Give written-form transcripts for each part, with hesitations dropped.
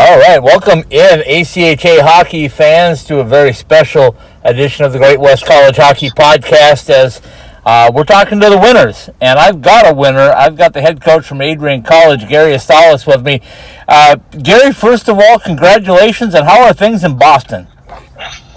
All right, welcome in ACHA hockey fans to a very special edition of the Great West College Hockey Podcast as we're talking to the winners. And I've got a winner. I've got the head coach from Adrian College, Gary Astalos, with me. Gary, first of all, congratulations, and how are things in Boston?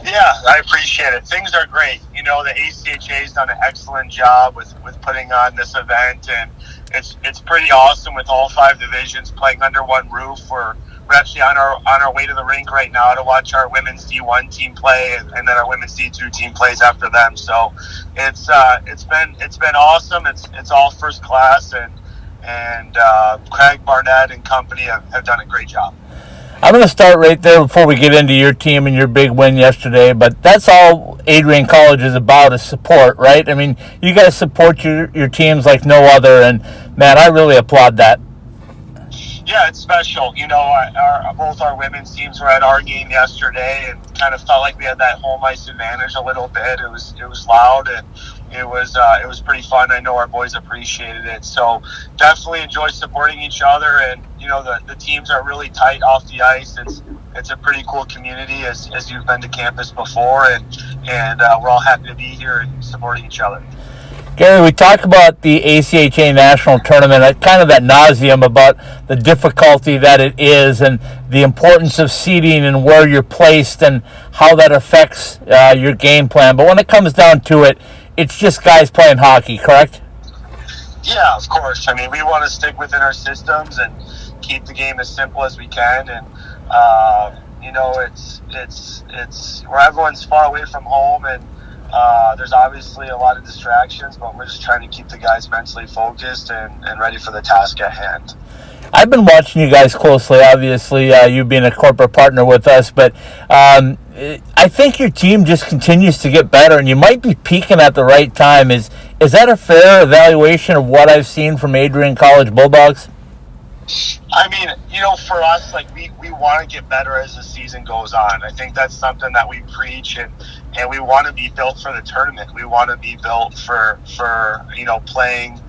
Yeah, I appreciate it. Things are great. You know, the ACHA has done an excellent job with putting on this event, and it's pretty awesome with all 5 divisions playing under one roof. We're actually on our way to the rink right now to watch our women's D1 team play, and then our women's D2 team plays after them. So it's been awesome. It's all first class, and Craig Barnett and company have done a great job. I'm going to start right there before we get into your team and your big win yesterday, but that's all Adrian College is about, is support, right? I mean, you guys support your teams like no other, and, man, I really applaud that. Yeah, it's special. You know, both our women's teams were at our game yesterday and kind of felt like we had that home ice advantage a little bit. It was loud and it was pretty fun. I know our boys appreciated it. So definitely enjoy supporting each other, and you know the teams are really tight off the ice. It's a pretty cool community as you've been to campus before, and we're all happy to be here and supporting each other. Gary, we talk about the ACHA National Tournament, kind of ad nauseum about the difficulty that it is and the importance of seeding and where you're placed and how that affects your game plan. But when it comes down to it, it's just guys playing hockey, correct? Yeah, of course. I mean, we want to stick within our systems and keep the game as simple as we can. And, you know, it's where everyone's far away from home, and there's obviously a lot of distractions, but we're just trying to keep the guys mentally focused and ready for the task at hand. I've been watching you guys closely, obviously, you being a corporate partner with us, but I think your team just continues to get better, and you might be peaking at the right time. Is that a fair evaluation of what I've seen from Adrian College Bulldogs? I mean, you know, for us, like we want to get better as the season goes on. I think that's something that we preach, and we want to be built for the tournament. We want to be built for you know, playing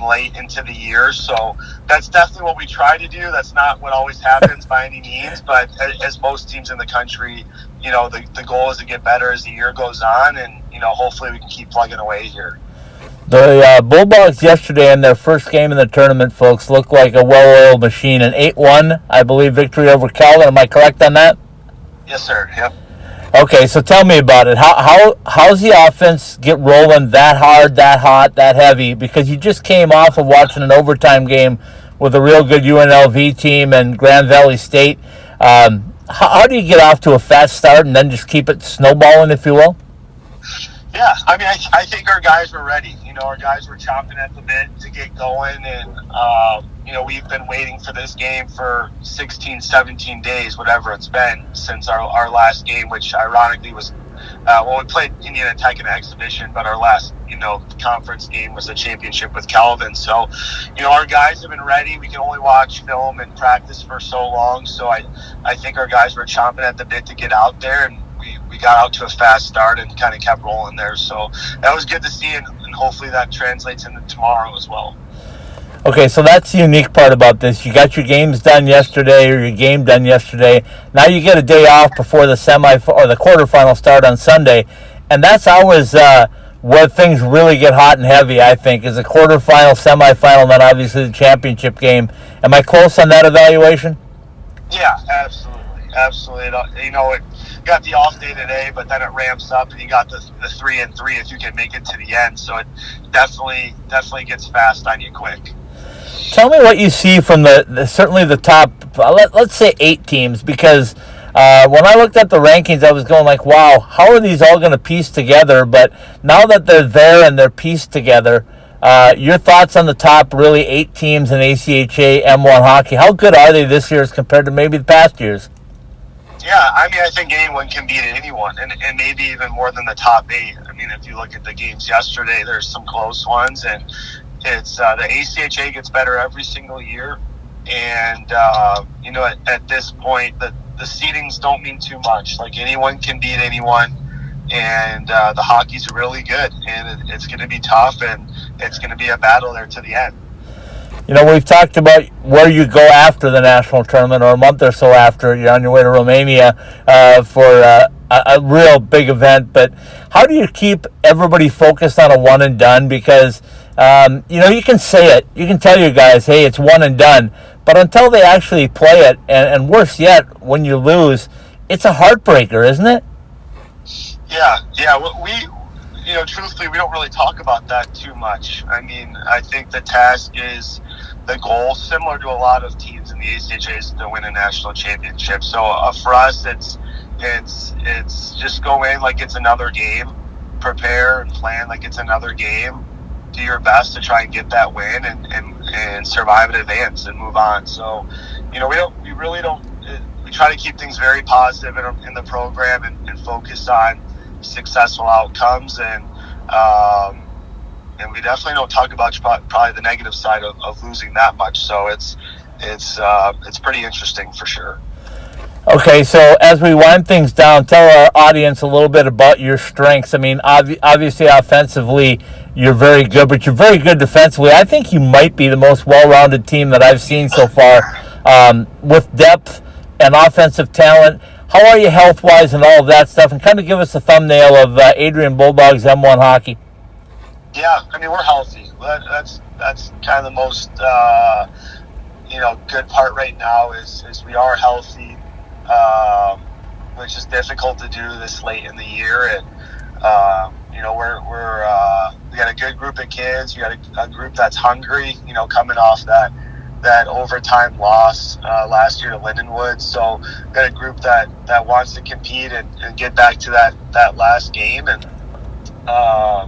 late into the year. So that's definitely what we try to do. That's not what always happens by any means, but as most teams in the country, you know, the goal is to get better as the year goes on, and you know, hopefully we can keep plugging away here. The Bulldogs yesterday in their first game in the tournament, folks, looked like a well-oiled machine. An 8-1, I believe, victory over Calvin. Am I correct on that? Yes, sir. Yep. Okay, so tell me about it. How's the offense get rolling that hard, that hot, that heavy? Because you just came off of watching an overtime game with a real good UNLV team and Grand Valley State. How do you get off to a fast start and then just keep it snowballing, if you will? Yeah, I mean, I think our guys were ready. You know, our guys were chomping at the bit to get going, and, you know, we've been waiting for this game for 16, 17 days, whatever it's been, since our last game, which ironically was, we played Indiana Tech in an exhibition, but our last, you know, conference game was a championship with Calvin. So, you know, our guys have been ready. We can only watch film and practice for so long, so I think our guys were chomping at the bit to get out there, and we got out to a fast start and kind of kept rolling there. So that was good to see, and hopefully that translates into tomorrow as well. Okay, so that's the unique part about this. You got your games done yesterday, or your game done yesterday. Now you get a day off before the or the quarterfinal start on Sunday, and that's always where things really get hot and heavy, I think, is a quarterfinal, semifinal, and then obviously the championship game. Am I close on that evaluation? Yeah, absolutely. You know, it got the off day today, but then it ramps up, and you got the 3-3 if you can make it to the end. So it definitely gets fast on you quick. Tell me what you see from certainly the top, let's say 8 teams, because when I looked at the rankings, I was going like, wow, how are these all going to piece together? But now that they're there and they're pieced together, your thoughts on the top really 8 teams in ACHA M1 hockey. How good are they this year as compared to maybe the past years? Yeah, I mean, I think anyone can beat anyone, and maybe even more than the top 8. I mean, if you look at the games yesterday, there's some close ones, and it's the ACHA gets better every single year. And, you know, at this point, the seedings don't mean too much. Like, anyone can beat anyone, and the hockey's really good, and it's going to be tough, and it's going to be a battle there to the end. we've talked about where you go after the national tournament, or a month or so after. You're on your way to Romania for a real big event. But how do you keep everybody focused on a one and done? Because you can say it, you can tell your guys, hey, it's one and done. But until they actually play it, and worse yet, when you lose, it's a heartbreaker, isn't it? Yeah. Truthfully, we don't really talk about that too much. I mean, I think the task is the goal, similar to a lot of teams in the ACHA, is to win a national championship. So for us, it's just go in like it's another game, prepare and plan like it's another game, do your best to try and get that win and survive and advance and move on. So, we try to keep things very positive in the program and focus on successful outcomes, and we definitely don't talk about probably the negative side of losing that much. So it's pretty interesting for sure. Okay, so as we wind things down, tell our audience a little bit about your strengths. I mean, obviously offensively, you're very good, but you're very good defensively. I think you might be the most well-rounded team that I've seen so far, with depth and offensive talent. How are you health-wise and all of that stuff? And kind of give us a thumbnail of Adrian Bulldogs M1 hockey. Yeah, I mean, we're healthy. That's kind of the most good part right now is we are healthy, which is difficult to do this late in the year. And we got a good group of kids. We got a group that's hungry. Coming off that overtime loss last year to Lindenwood. So we got a group that wants to compete and get back to that last game. And I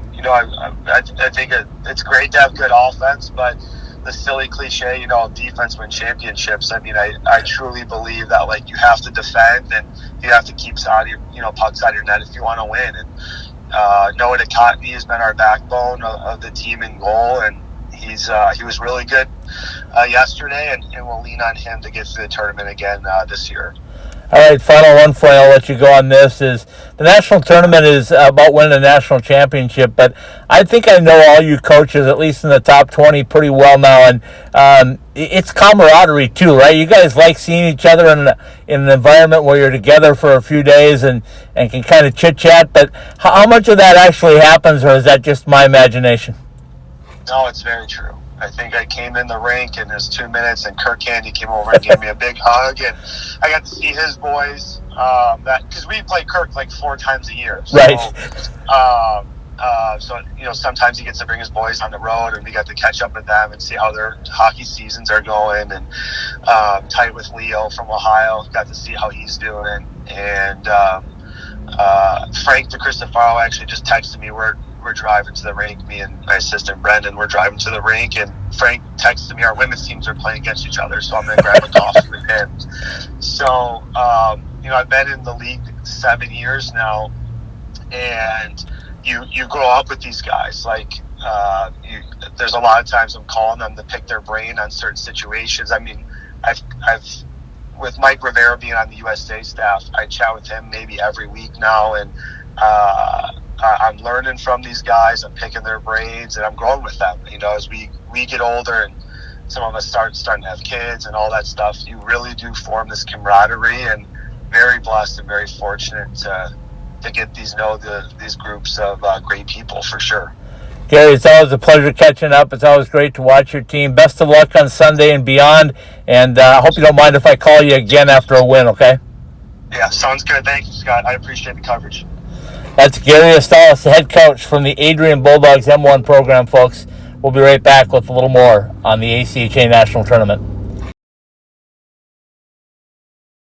think it's great to have good offense, but the silly cliche, defense wins championships. I mean, I truly believe that, like, you have to defend and you have to keep pucks out of your net if you want to win. And Noah DeCottney has been our backbone of the team in goal, and he was really good yesterday, and we'll lean on him to get to the tournament again this year. All right, final one for you. I'll let you go on this. Is the national tournament is about winning a national championship, but I think I know all you coaches, at least in the top 20, pretty well now, and it's camaraderie too, right? You guys like seeing each other in an environment where you're together for a few days and can kind of chit-chat, but how much of that actually happens, or is that just my imagination? No, it's very true. I think I came in the rink and there's 2 minutes, and Kirk Candy came over and gave me a big hug, and I got to see his boys. Because we play Kirk like 4 times a year, so, right? Sometimes he gets to bring his boys on the road, and we got to catch up with them and see how their hockey seasons are going. And tight with Leo from Ohio, got to see how he's doing. And Frank DeCristofaro actually just texted me. We're driving to the rink, me and my assistant Brendan, we're driving to the rink, and Frank texted me, our women's teams are playing against each other, so I'm going to grab a coffee with him. So, I've been in the league 7 years now, and you grow up with these guys. Like, there's a lot of times I'm calling them to pick their brain on certain situations. I mean, I've with Mike Rivera being on the USA staff, I chat with him maybe every week now, and I'm learning from these guys. I'm picking their brains, and I'm growing with them. As we get older, and some of us starting to have kids and all that stuff, you really do form this camaraderie. And very blessed and very fortunate to get these groups of great people for sure. Gary, it's always a pleasure catching up. It's always great to watch your team. Best of luck on Sunday and beyond. And I hope you don't mind if I call you again after a win. Okay? Yeah, sounds good. Thank you, Scott. I appreciate the coverage. That's Gary Astalos, the head coach from the Adrian Bulldogs M1 program, folks. We'll be right back with a little more on the ACHA National Tournament.